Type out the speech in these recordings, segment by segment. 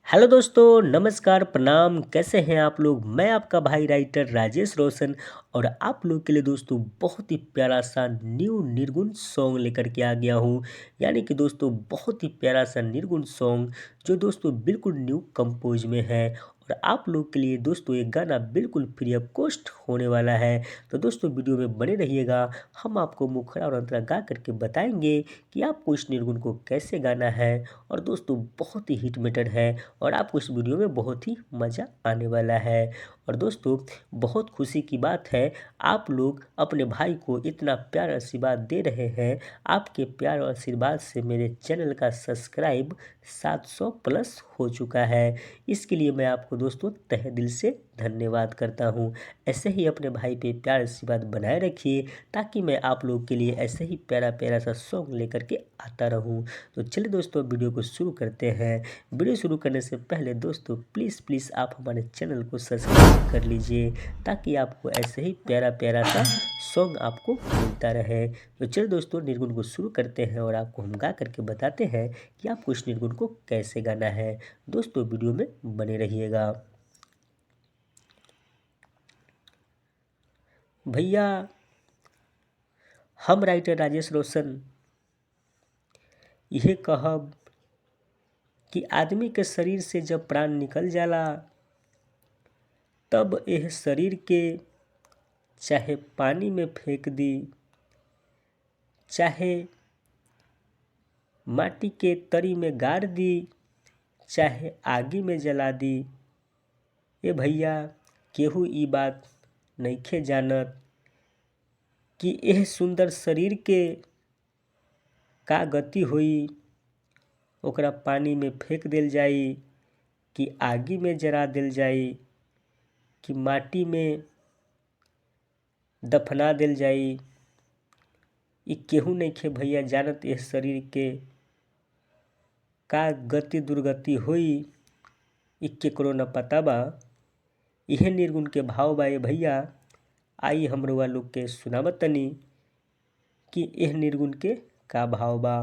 Hello दोस्तों, नमस्कार, प्रणाम। कैसे हैं आप लोग? मैं आपका भाई राइटर राजेश रोशन और आप लोग के लिए दोस्तों बहुत ही प्यारा सा न्यू निर्गुण सॉन्ग लेकर के आ गया हूँ। यानी कि दोस्तों बहुत ही प्यारा सा निर्गुण सॉन्ग जो दोस्तों बिल्कुल न्यू कंपोज में है और आप लोग के लिए दोस्तों ये गाना बिल्कुल फ्री ऑफ कॉस्ट होने वाला है। तो दोस्तों वीडियो में बने रहिएगा। हम आपको मुखड़ा और अंतरा गा करके बताएंगे कि आपको इस निर्गुण को कैसे गाना है और दोस्तों बहुत ही हिट मेटर है और आपको इस वीडियो में बहुत ही मज़ा आने वाला है। और दोस्तों बहुत खुशी की बात है, आप लोग अपने भाई को इतना प्यार आशीर्वाद दे रहे हैं। आपके प्यार और आशीर्वाद से मेरे चैनल का सब्सक्राइब 700 प्लस हो चुका है। इसके लिए मैं आपको दोस्तों तहे दिल से धन्यवाद करता हूँ। ऐसे ही अपने भाई पे प्यार आशीर्वाद बनाए रखिए ताकि मैं आप लोग के लिए ऐसे ही प्यारा प्यारा सा सॉन्ग लेकर के आता रहूँ। तो चलिए दोस्तों वीडियो को शुरू करते हैं। वीडियो शुरू करने से पहले दोस्तों प्लीज़ आप हमारे चैनल को सब्सक्राइब कर लीजिए ताकि आपको ऐसे ही प्यारा प्यारा सा सॉन्ग आपको मिलता रहे। तो चलिए दोस्तों निर्गुण को शुरू करते हैं और आपको हम गा करके बताते हैं कि आपको इस निर्गुण को कैसे गाना है। दोस्तों वीडियो में बने रहिएगा। भैया हम राइटर राजेश रोशन यह कहब कि आदमी के शरीर से जब प्राण निकल जाला तब यह शरीर के चाहे पानी में फेंक दी, चाहे माटी के तरी में गाड़ दी, चाहे आगी में जला दी। ए भैया केहू ई बात नइखे जानत कि एह सुंदर शरीर के का गति होई। ओकरा पानी में फेंक देल जाई कि आगी में जरा देल जाई कि माटी में दफना देल जाई। ई केहू नइखे भैया जानत एह शरीर के का गति दुर्गति होई। ई केकरो न पता बा। इहे निर्गुण के भाव बा। ए भैया आई हमरो लोग के सुनावत तनी कि एह निर्गुण के का भाव बा।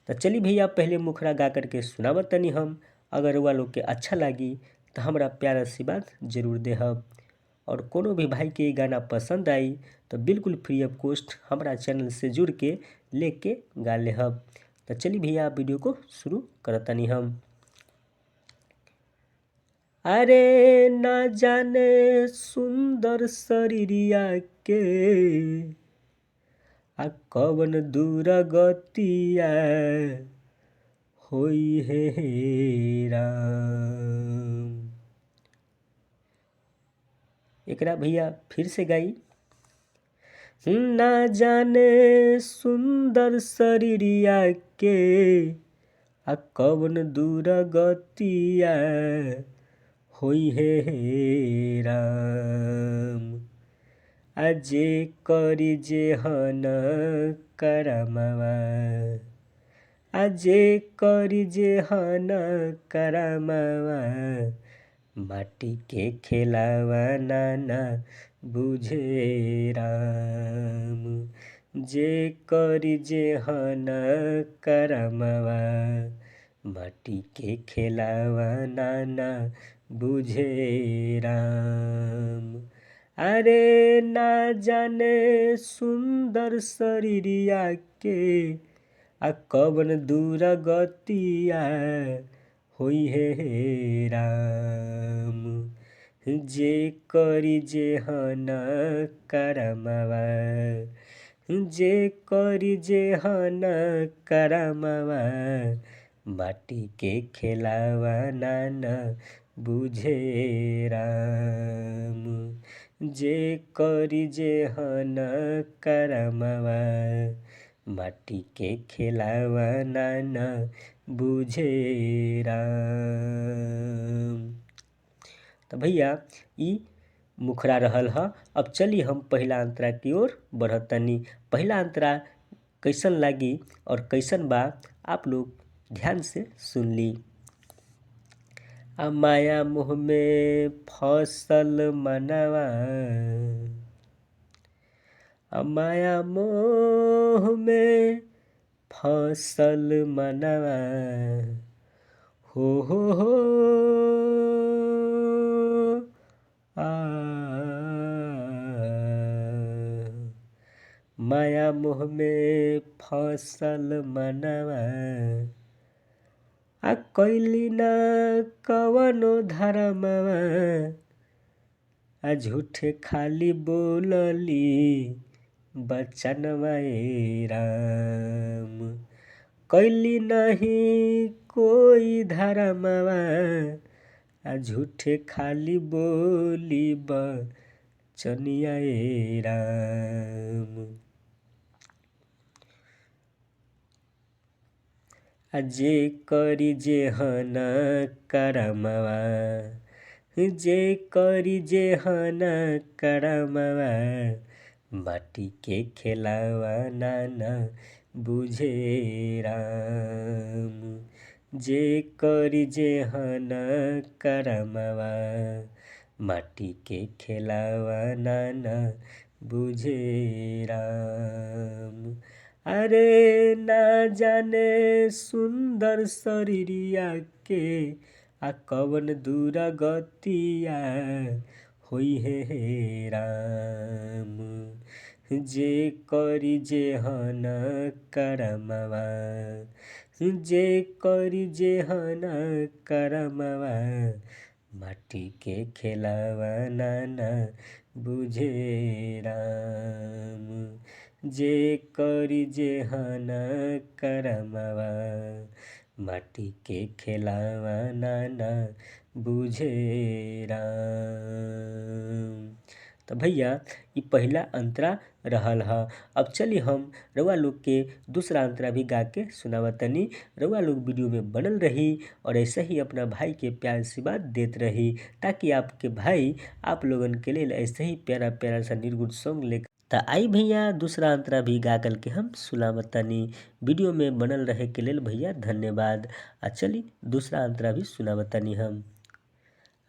तो चली भैया पहले मुखड़ा गा करके सुनावत तनी हम। अगर वह लोग के अच्छा लगी तो हमरा प्यार आशीर्वाद जरूर देहब। और कोनो भी भाई के गाना पसंद आई तो बिल्कुल फ्री ऑफ कॉस्ट हमारा चैनल से जुड़ के लेके गा लेहब। तो चलिए भैया वीडियो को शुरू करतनी हम। अरे ना जाने सुंदर शरीरिया के आ कवन दुर्गतिया होई हे राम। एकरा भैया फिर से गाई। ना जाने सुंदर शरीरिया के आ कवन दुर्गतिया होई हे राम। अजे करी जेहन करमवा, अजे करी जेहन करमवा, माटी के खेलावा नाना बुझे राम। जे करी जेहन करमवा, माटी के खेलावा नाना बुझे राम। अरे ना जाने सुंदर शरीरिया के आ कवन दुर्गतिया होई हे राम। जे करी जेहन करमवा, जे करी जेहन करमवा, माटी के खेलावा नाना बुझे राम। जे करी जेहन करमवा, माटी के खेलावा नाना बुझे राम। तो भैया ई मुखड़ा रहल ह। अब चलिए हम पहला अंतरा की ओर बढ़तनी। पहला अंतरा कैसन लागी और कैसन बा आप लोग ध्यान से सुन ली। माया मोह में फसल मनवा, माया मोह में फसल मनवा, हो आ माया मोह में फसल मनवा आ कैली ना कवनो धर्मवा आ झूठे खाली बोलली बचनवा ए राम कैली नहीं कोई धर्मवा आ झूठे खाली बोली बचनिया ए राम आ जे करी जेहन करमवा जे करी जेहन करमवा माटी के खेलावा नाना बुझे राम जे करी जेहन करमवा माटी के खेलावा नाना बुझे राम अरे ना जाने सुंदर शरीरिया के आ कवन दूरा गतिया होई हे राम जे करी जेहन करमवा जे करी जेहन करमवा माटी के खेलावा नाना बुझे राम जे करी जेहन करमवा माटी के खेलावा नाना बुझे राम। तो भैया ये पहला अंतरा रहल ह। अब चलिए हम रउआ लोग के दूसरा अंतरा भी गा के सुनावतनी। रउआ लोग वीडियो में बनल रही और ऐसे ही अपना भाई के प्यार से बात देत रही ताकि आपके भाई आप लोगन के लिए ऐसे ही प्यारा प्यारा सा निर्गुण सॉन्ग लेकर त आई भैया दूसरा अंतरा भी गा कर के हम सुनावतनी। वीडियो में बनल रहे के लेल भैया धन्यवाद। चली दूसरा अंतरा भी सुनावतनी हम।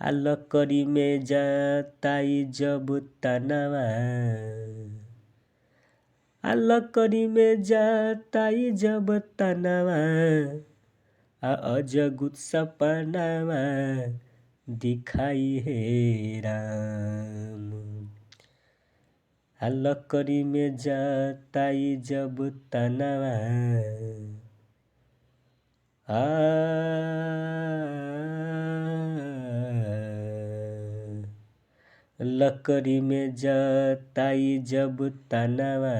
आ लकड़ी में जाताई जब तनवा आ लकड़ी में जाताई जब तनवा आ अजगुत सपनावा दिखाई हे राम आ लकड़ी में जाताई जब तनवा लकड़ी में जाताई जब तनवा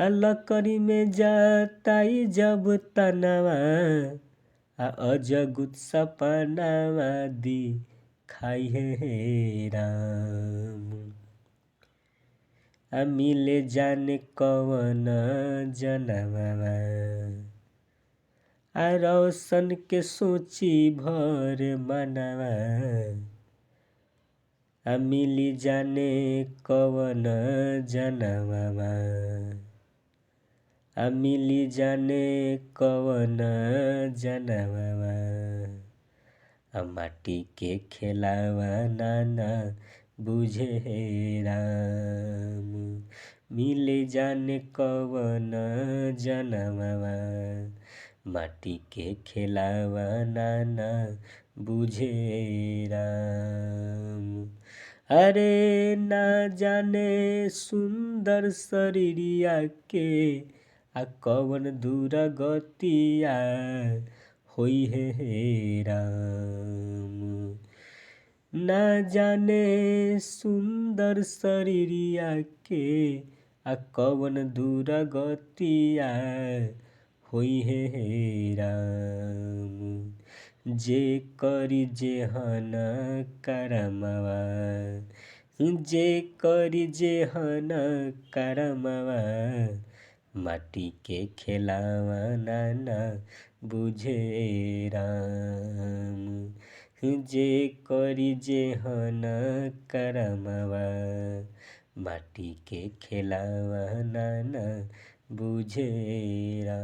लकड़ी में जाताई जब तनवा अजगुत सपनावा दिखाई हे राम मिले जाने कवन जनमवा रोशन के सोची भर मनवा मिली जाने कवन जनमवा मिली जाने कवन जनमवा माटी के खेलावा नाना बुझे हे राम मिले जाने कवन जनमवा माटी के खेलावा नाना बुझे राम अरे ना जाने सुंदर शरीरिया के आ कवन दूरा गतिया होई हे राम ना जाने सुंदर शरीरिया के आ कवन दूरा गतिया होई हे राम जे करी जेहन करमवा जे करी जेहन करमवा माटी के खेलावा नाना बुझे राम जे करी जेहन करमवा माटी के खेलावा नाना बुझे राम।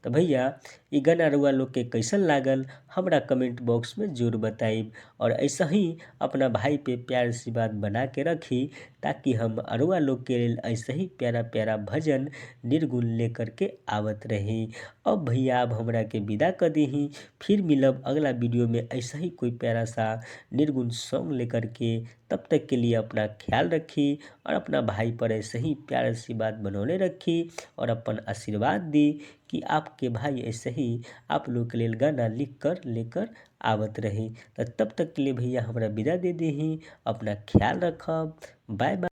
तो भैया इ गाना रउआ लोग के कैसन लागल हमरा कमेंट बॉक्स में जरूर बताइब। और ऐसा ही अपना भाई पे प्यार सी बात बना के रखी, ताकि हम अरुआ लोग के लेल ऐसे ही प्यारा प्यारा भजन निर्गुण लेकर के आवत रही। अब भैया अब हमरा के विदा कर दीही, फिर मिलब अगला वीडियो में ऐसा ही कोई प्यारा सा निर्गुण सॉन्ग लेकर के। तब तक के लिए अपना ख्याल रखी और अपना भाई पर ऐसे ही प्यार सी बात बनौले रखी और अपन आशीर्वाद दी कि आपके भाई ऐसे ही आप लोग के लिए गाना लिख कर लेकर आवत रही। तो तब तक के लिए भैया हमरा विदा दे दीही, अपना ख्याल रखब। Bye by.